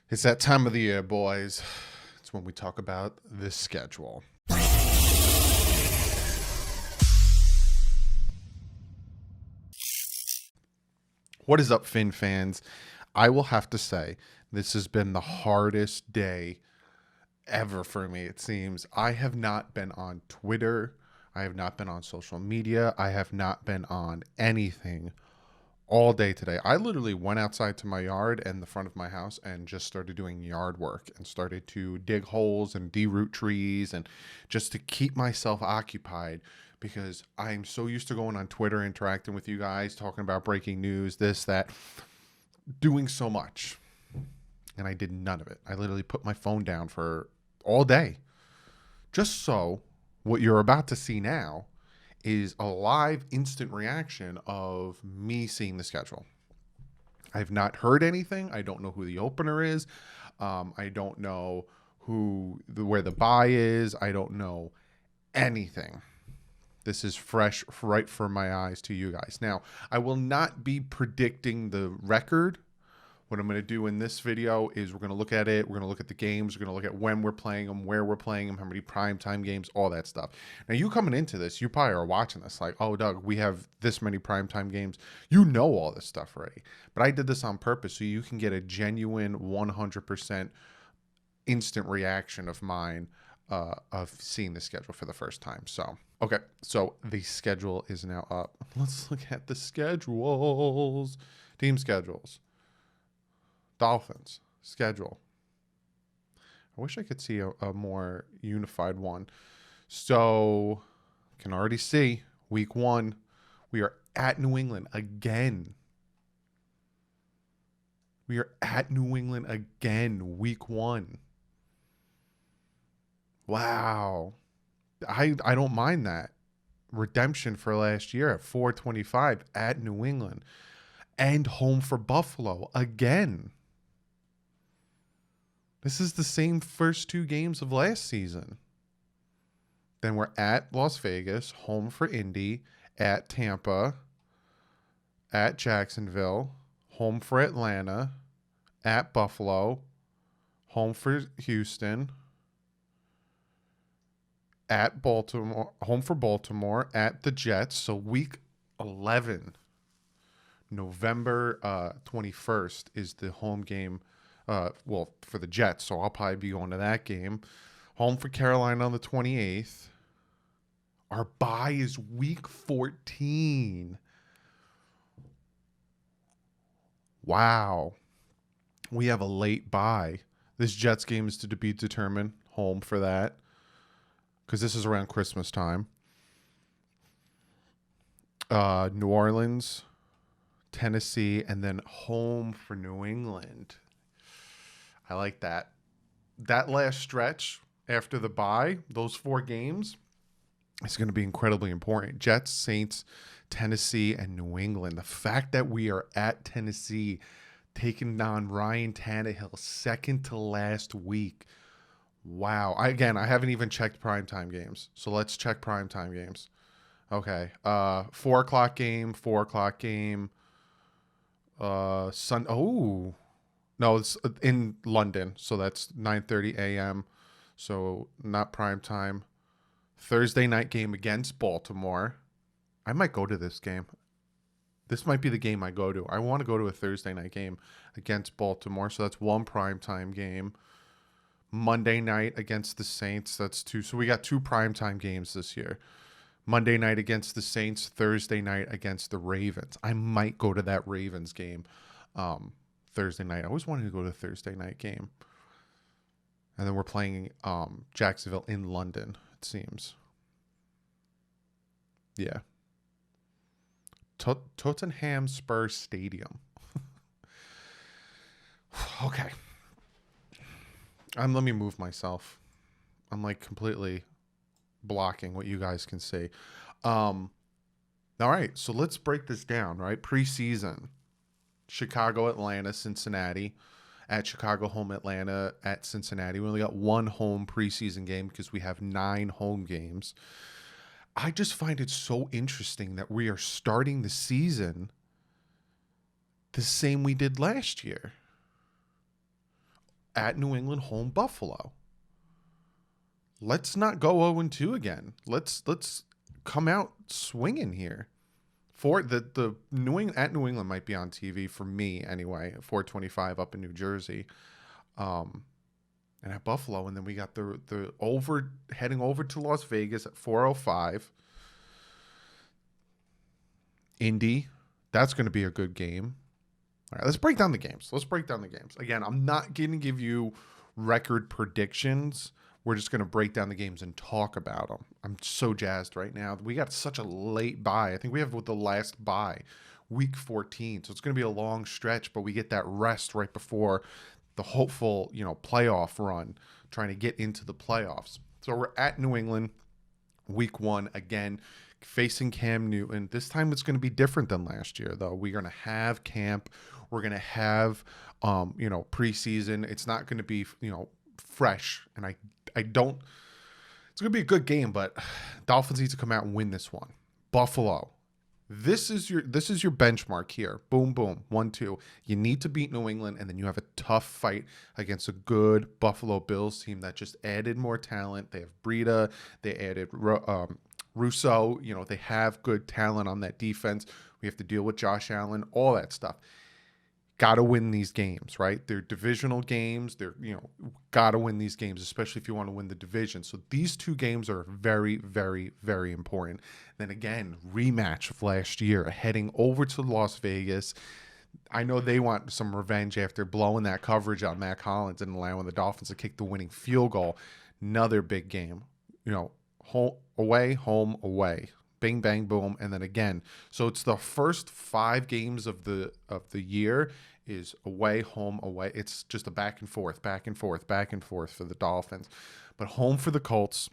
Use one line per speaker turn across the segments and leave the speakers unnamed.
It's that time of the year, boys. It's when we talk about the schedule. What is up, Finn fans? I will have to say, this has been the hardest day ever for me, it seems. I have not been on Twitter. I have not been on social media. I have not been on anything all day today. I literally went outside to my yard and the front of my house and just started doing yard work and started to dig holes and deroot trees and just to keep myself occupied because I'm so used to going on Twitter, interacting with you guys, talking about breaking news, this, that, doing so much. And I did none of it. I literally put my phone down for all day. Just so what you're about to see now is a live instant reaction of me seeing the schedule. I've not heard anything. I don't know who the opener is. I don't know where the bye is. I don't know anything. This is fresh right for my eyes to you guys. Now, I will not be predicting the record. What I'm going to do in this video is we're going to look at it. We're going to look at the games. We're going to look at when we're playing them, where we're playing them, how many primetime games, all that stuff. Now, you coming into this, you probably are watching this like, oh, Doug, we have this many primetime games. You know all this stuff already. But I did this on purpose so you can get a genuine 100% instant reaction of mine of seeing the schedule for the first time. So, okay. So the schedule is now up. Let's look at the schedules. Team schedules. Dolphins schedule. I wish I could see a more unified one. So, can already see week 1, we are at New England again. We are at New England again, week 1. Wow. I don't mind that. Redemption for last year at 425 at New England. And home for Buffalo again. This is the same first 2 games of last season. Then we're at Las Vegas, home for Indy, at Tampa, at Jacksonville, home for Atlanta, at Buffalo, home for Houston, at Baltimore, home for Baltimore, at the Jets. So week 11, November 21st is the home game. For the Jets, so I'll probably be going to that game. Home for Carolina on the 28th. Our bye is week 14. Wow. We have a late bye. This Jets game is to be determined. Home for that. Because this is around Christmas time. New Orleans, Tennessee, and then home for New England. I like that. That last stretch after the bye, those 4 games, is going to be incredibly important. Jets, Saints, Tennessee, and New England. The fact that we are at Tennessee taking on Ryan Tannehill second to last week. Wow. I haven't even checked primetime games. So let's check primetime games. Okay. 4 o'clock game, 4 o'clock game. No, it's in London, so that's 9:30 a.m. So not prime time. Thursday night game against Baltimore. I might go to this game. This might be the game I go to. I want to go to a Thursday night game against Baltimore, so that's 1 primetime game. Monday night against the Saints, that's 2. So we got 2 primetime games this year. Monday night against the Saints, Thursday night against the Ravens. I might go to that Ravens game. Thursday night. I always wanted to go to a Thursday night game. And then we're playing Jacksonville in London, it seems. Yeah. Tottenham Spurs Stadium. Okay. Let me move myself. I'm like completely blocking what you guys can see. All right, so let's break this down, right? Preseason. Chicago, Atlanta, Cincinnati. At Chicago, home, Atlanta, at Cincinnati. We only got 1 home preseason game because we have 9 home games. I just find it so interesting that we are starting the season the same we did last year. at New England, home Buffalo. Let's not go 0-2 again. Let's come out swinging here. For the New England might be on TV for me anyway. 425 up in New Jersey, and at Buffalo, and then we got the heading over to Las Vegas at 4:05. Indy, that's going to be a good game. All right, let's break down the games. Again, I'm not going to give you record predictions. We're just going to break down the games and talk about them. I'm so jazzed right now. We got such a late bye. I think we have the last bye, week 14. So it's going to be a long stretch, but we get that rest right before the hopeful, playoff run, trying to get into the playoffs. So we're at New England, week 1 again, facing Cam Newton. This time it's going to be different than last year, though. We're going to have camp. We're going to have, preseason. It's not going to be, fresh. And I don't. It's going to be a good game, but Dolphins need to come out and win this one. Buffalo. This is your benchmark here. Boom, boom. 1-2. You need to beat New England, and then you have a tough fight against a good Buffalo Bills team that just added more talent. They have Breida. They added Russo. They have good talent on that defense. We have to deal with Josh Allen, all that stuff. Got to win these games, right? They're divisional games. Got to win these games, especially if you want to win the division. So these two games are very, very, very important. Then again, rematch of last year, heading over to Las Vegas. I know they want some revenge after blowing that coverage on Mac Hollins and allowing the Dolphins to kick the winning field goal. Another big game, home, away. Bing, bang, boom, and then again. So it's the first 5 games of the year is away, home, away. It's just a back and forth for the Dolphins. But home for the Colts.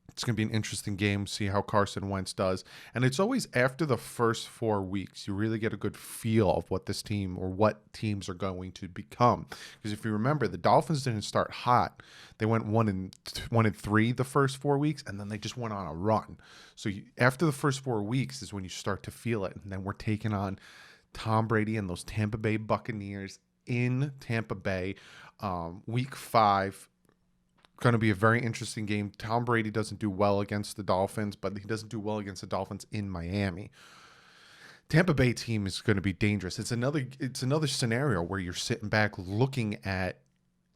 It's going to be an interesting game, see how Carson Wentz does. And it's always after the first 4 weeks, you really get a good feel of what this team or what teams are going to become. Because if you remember, the Dolphins didn't start hot. They went 1-3 the first 4 weeks, and then they just went on a run. So after the first 4 weeks is when you start to feel it. And then we're taking on Tom Brady and those Tampa Bay Buccaneers in Tampa Bay. Week 5. Going to be a very interesting game. Tom Brady doesn't do well against the Dolphins, but he doesn't do well against the Dolphins in Miami. Tampa Bay team is going to be dangerous. It's another scenario where you're sitting back looking at,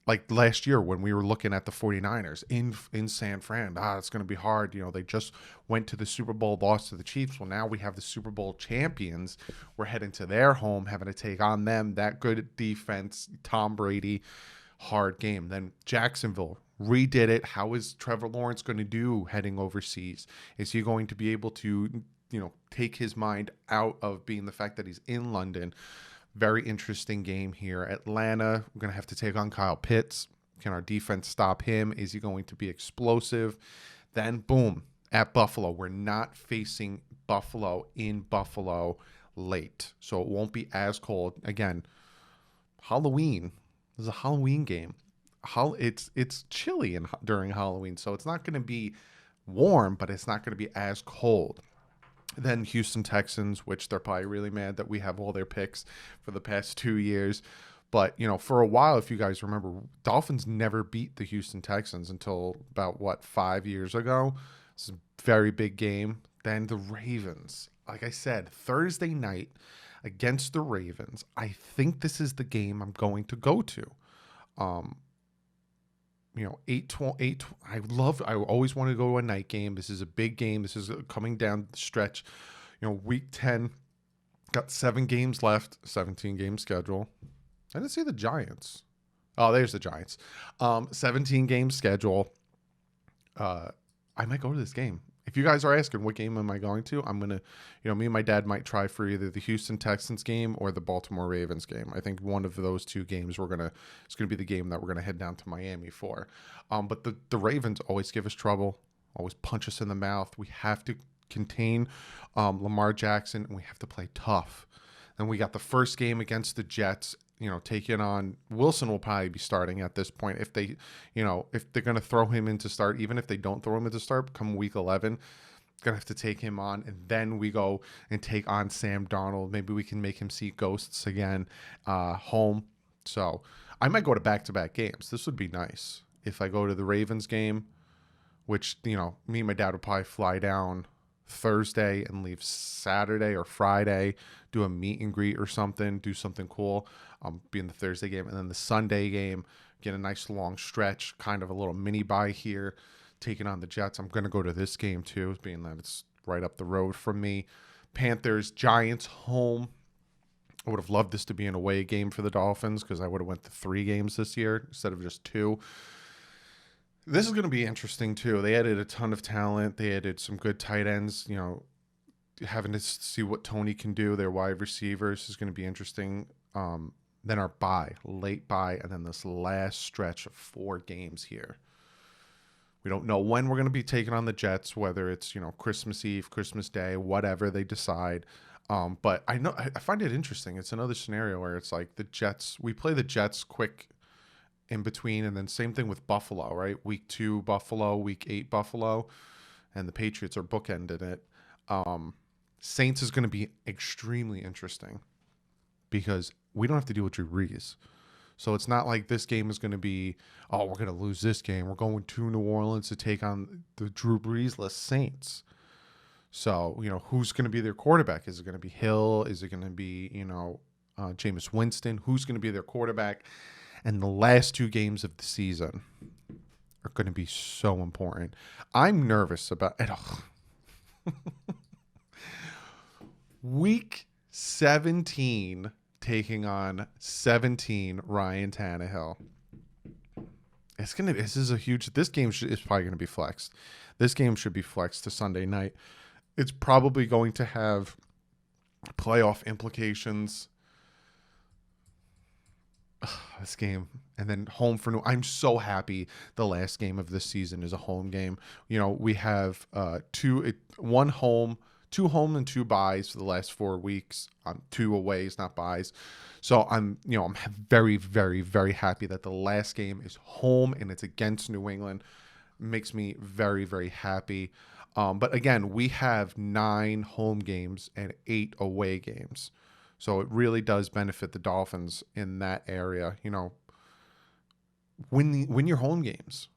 like last year when we were looking at the 49ers in San Fran. It's going to be hard. They just went to the Super Bowl, lost to the Chiefs. Well, now we have the Super Bowl champions. We're heading to their home, having to take on them. That good defense, Tom Brady, hard game. Then Jacksonville redid it. How is Trevor Lawrence going to do heading overseas? Is he going to be able to, take his mind out of being the fact that he's in London? Very interesting game here. Atlanta, we're going to have to take on Kyle Pitts. Can our defense stop him? Is he going to be explosive? Then, boom, at Buffalo. We're not facing Buffalo in Buffalo late, so it won't be as cold. Again, Halloween. This is a Halloween game. It's chilly during Halloween, so it's not going to be warm, but it's not going to be as cold. Then Houston Texans, which they're probably really mad that we have all their picks for the past 2 years. But, for a while, if you guys remember, Dolphins never beat the Houston Texans until about, 5 years ago. It's a very big game. Then the Ravens. Like I said, Thursday night against the Ravens. I think this is the game I'm going to go to. 8-12. I always want to go to a night game. This is a big game. This is coming down the stretch. Week 10, got 7 games left, 17 game schedule. I didn't see the Giants. Oh, there's the Giants. 17 game schedule. I might go to this game. If you guys are asking what game am I going to, I'm going to, me and my dad might try for either the Houston Texans game or the Baltimore Ravens game. I think one of those 2 games it's going to be the game that we're going to head down to Miami for. But the Ravens always give us trouble, always punch us in the mouth. We have to contain Lamar Jackson, and we have to play tough. Then we got the first game against the Jets, taking on Wilson. Will probably be starting at this point. If they, if they're going to throw him in to start, even if they don't throw him in to start, come week 11, going to have to take him on. And then we go and take on Sam Darnold. Maybe we can make him see ghosts again, home. So I might go to back-to-back games. This would be nice. If I go to the Ravens game, which, me and my dad would probably fly down Thursday and leave Saturday or Friday, do a meet and greet or something, do something cool, be in the Thursday game. And then the Sunday game, get a nice long stretch, kind of a little mini bye here, taking on the Jets. I'm going to go to this game too, being that it's right up the road from me. Panthers, Giants, home. I would have loved this to be an away game for the Dolphins because I would have went to 3 games this year instead of just 2. This is going to be interesting too. They added a ton of talent. They added some good tight ends. Having to see what Tony can do. Their wide receivers is going to be interesting. Then our late bye, and then this last stretch of 4 games here. We don't know when we're going to be taking on the Jets, whether it's Christmas Eve, Christmas Day, whatever they decide. But I find it interesting. It's another scenario where it's like the Jets. We play the Jets quick in between, and then same thing with Buffalo, right? Week 2 Buffalo, week 8 Buffalo, and the Patriots are bookending it. Saints is going to be extremely interesting because we don't have to deal with Drew Brees. So it's not like this game is going to be, we're going to lose this game. We're going to New Orleans to take on the Drew Brees-less Saints. So, who's going to be their quarterback? Is it going to be Hill? Is it going to be, Jameis Winston? Who's going to be their quarterback? And the last 2 games of the season are going to be so important. I'm nervous about it. Week 17 taking on 17 Ryan Tannehill. This is a huge. This game is probably going to be flexed. This game should be flexed to Sunday night. It's probably going to have playoff implications. This game, and then home for I'm so happy the last game of this season is a home game. We have 2 home and 2 buys for the last 4 weeks. 2 aways, not buys. So I'm very, very, very happy that the last game is home and it's against New England. Makes me very, very happy. But again, we have 9 home games and 8 away games. So it really does benefit the Dolphins in that area. Win your home games.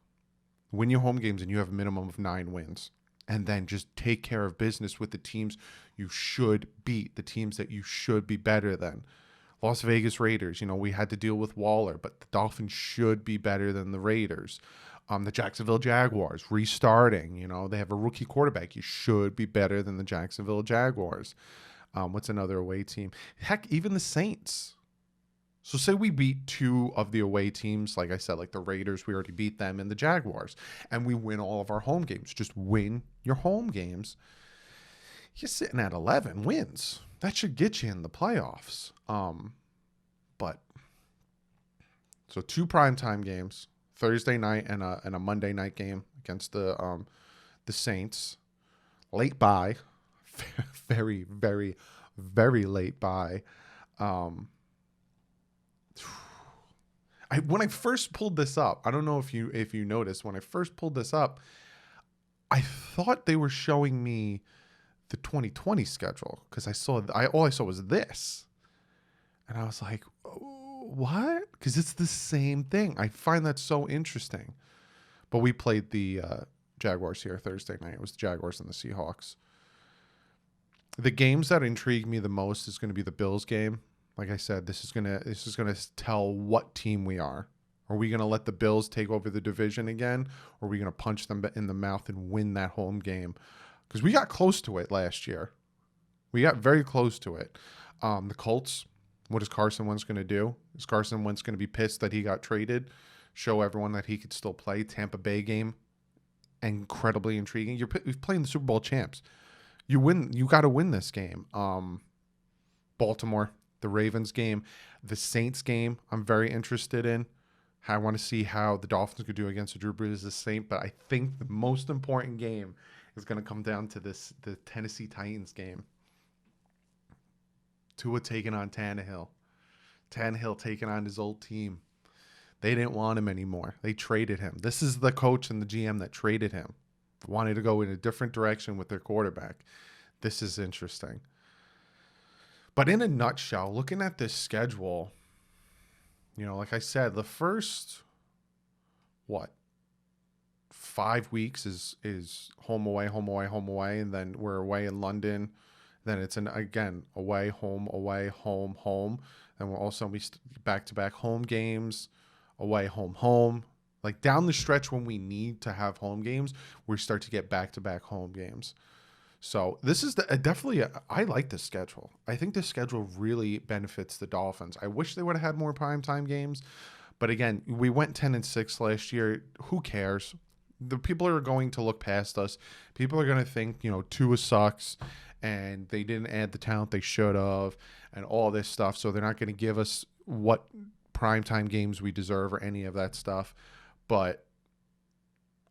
Win your home games and you have a minimum of 9 wins. And then just take care of business with the teams you should beat, the teams that you should be better than. Las Vegas Raiders, we had to deal with Waller, but the Dolphins should be better than the Raiders. The Jacksonville Jaguars restarting, they have a rookie quarterback. You should be better than the Jacksonville Jaguars. What's another away team? Heck, even the Saints. So say we beat 2 of the away teams, like I said, like the Raiders, we already beat them, and the Jaguars, and we win all of our home games. Just win your home games. You're sitting at 11 wins. That should get you in the playoffs. But so 2 primetime games, Thursday night and a Monday night game against the Saints. Late bye. Very, very, very late bye. When I first pulled this up, I don't know if you noticed, when I first pulled this up, I thought they were showing me the 2020 schedule because all I saw was this, and I was like, what? Because it's the same thing. I find that so interesting. But we played the Jaguars here Thursday night. It was the Jaguars and the Seahawks. The games that intrigue me the most is going to be the Bills game. Like I said, this is gonna tell what team we are. Are we gonna let the Bills take over the division again, or are we gonna punch them in the mouth and win that home game? Because we got close to it last year. We got very close to it. The Colts. What is Carson Wentz gonna do? Is Carson Wentz gonna be pissed that he got traded? Show everyone that he could still play. Tampa Bay game, incredibly intriguing. You're playing the Super Bowl champs. You win. You got to win this game. Baltimore. The Ravens game, the Saints game, I'm very interested in. I want to see how the Dolphins could do against the Drew Brees the Saint, but I think the most important game is going to come down to the Tennessee Titans game. Tua taking on Tannehill. Tannehill taking on his old team. They didn't want him anymore. They traded him. This is the coach and the GM that traded him. Wanted to go in a different direction with their quarterback. This is interesting. But in a nutshell, looking at this schedule, Like I said, the first, what, 5 weeks is home away, home away, home away, and then we're away in London. Then it's again away, home, home. Then we'll also be back to back home games, away, home, home. Like down the stretch when we need to have home games, we start to get back to back home games. So this is definitely I like this schedule. I think this schedule really benefits the Dolphins. I wish they would have had more primetime games, but again, we went 10-6 last year. Who cares? The people are going to look past us. People are going to think, Tua sucks and they didn't add the talent they should have and all this stuff. So they're not going to give us what primetime games we deserve or any of that stuff. But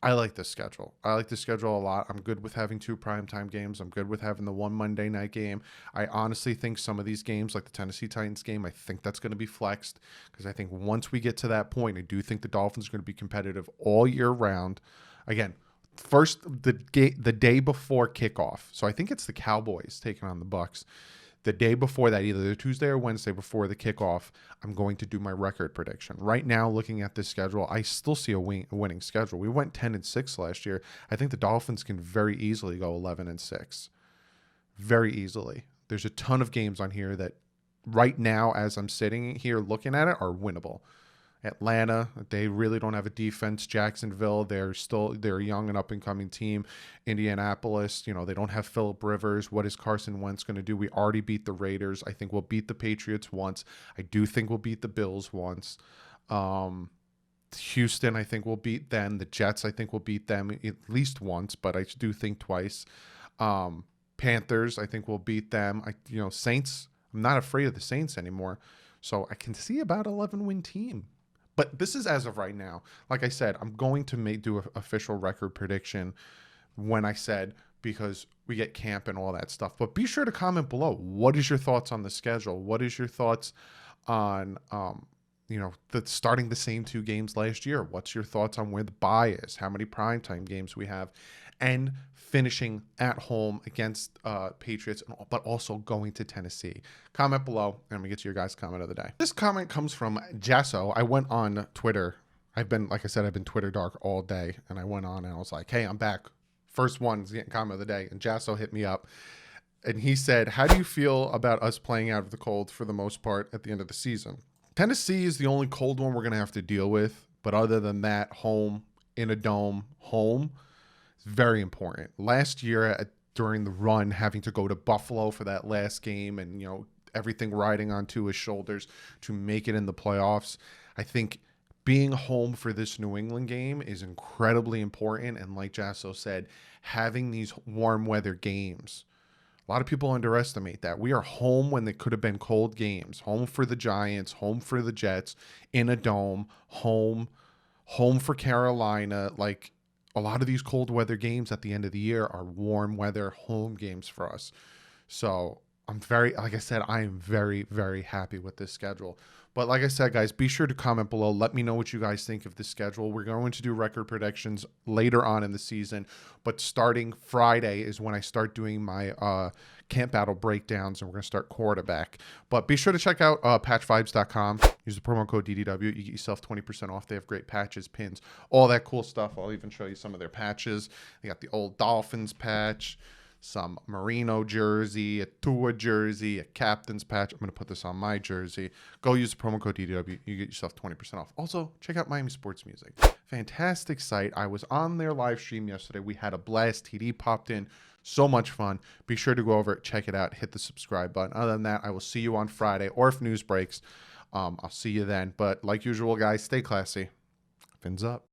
I like this schedule. I like this schedule a lot. I'm good with having 2 primetime games. I'm good with having the 1 Monday night game. I honestly think some of these games, like the Tennessee Titans game, I think that's going to be flexed because I think once we get to that point, I do think the Dolphins are going to be competitive all year round. Again, first the day before kickoff. So I think it's the Cowboys taking on the Bucs. The day before that, either the Tuesday or Wednesday before the kickoff, I'm going to do my record prediction. Right now, looking at this schedule, I still see a winning schedule. We went 10-6 last year. I think the Dolphins can very easily go 11-6. Very easily. There's a ton of games on here that right now, as I'm sitting here looking at it, are winnable. Atlanta, they really don't have a defense. Jacksonville, they're a young and up-and-coming team. Indianapolis, they don't have Phillip Rivers. What is Carson Wentz going to do? We already beat the Raiders. I think we'll beat the Patriots once. I do think we'll beat the Bills once. Houston, I think we'll beat them. The Jets, I think we'll beat them at least once, but I do think twice. Panthers, I think we'll beat them. Saints, I'm not afraid of the Saints anymore. So I can see about 11-win team. But this is as of right now. Like I said, I'm going to do an official record prediction when I said, because we get camp and all that stuff. But be sure to comment below. What is your thoughts on the schedule? What is your thoughts on, starting the same 2 games last year? What's your thoughts on where the bye is? How many primetime games we have? And finishing at home against Patriots, but also going to Tennessee. Comment below, and I'm going to get to your guys' comment of the day. This comment comes from Jasso. I went on Twitter. I've been Twitter dark all day, and I went on and I was like, hey, I'm back. First one's getting comment of the day. And Jasso hit me up, and he said, how do you feel about us playing out of the cold for the most part at the end of the season? Tennessee is the only cold one we're going to have to deal with, but other than that, home, in a dome, home, very important. Last year during the run, having to go to Buffalo for that last game and, everything riding onto his shoulders to make it in the playoffs. I think being home for this New England game is incredibly important. And like Jasso said, having these warm weather games, a lot of people underestimate that. We are home when they could have been cold games. Home for the Giants, home for the Jets, in a dome, home for Carolina. Like, a lot of these cold weather games at the end of the year are warm weather home games for us. So I am very, very happy with this schedule. But like I said, guys, be sure to comment below. Let me know what you guys think of the schedule. We're going to do record predictions later on in the season, but starting Friday is when I start doing my camp battle breakdowns, and we're going to start quarterback. But be sure to check out patchvibes.com. Use the promo code DDW. You get yourself 20% off. They have great patches, pins, all that cool stuff. I'll even show you some of their patches. They got the old Dolphins patch, some Marino jersey, a Tua jersey, a captain's patch. I'm going to put this on my jersey. Go use the promo code DDW. You get yourself 20% off. Also, check out Miami Sports Music. Fantastic site. I was on their live stream yesterday. We had a blast. TD popped in. So much fun. Be sure to go over it, check it out, hit the subscribe button. Other than that, I will see you on Friday, or if news breaks, I'll see you then. But like usual, guys, stay classy. Fins up.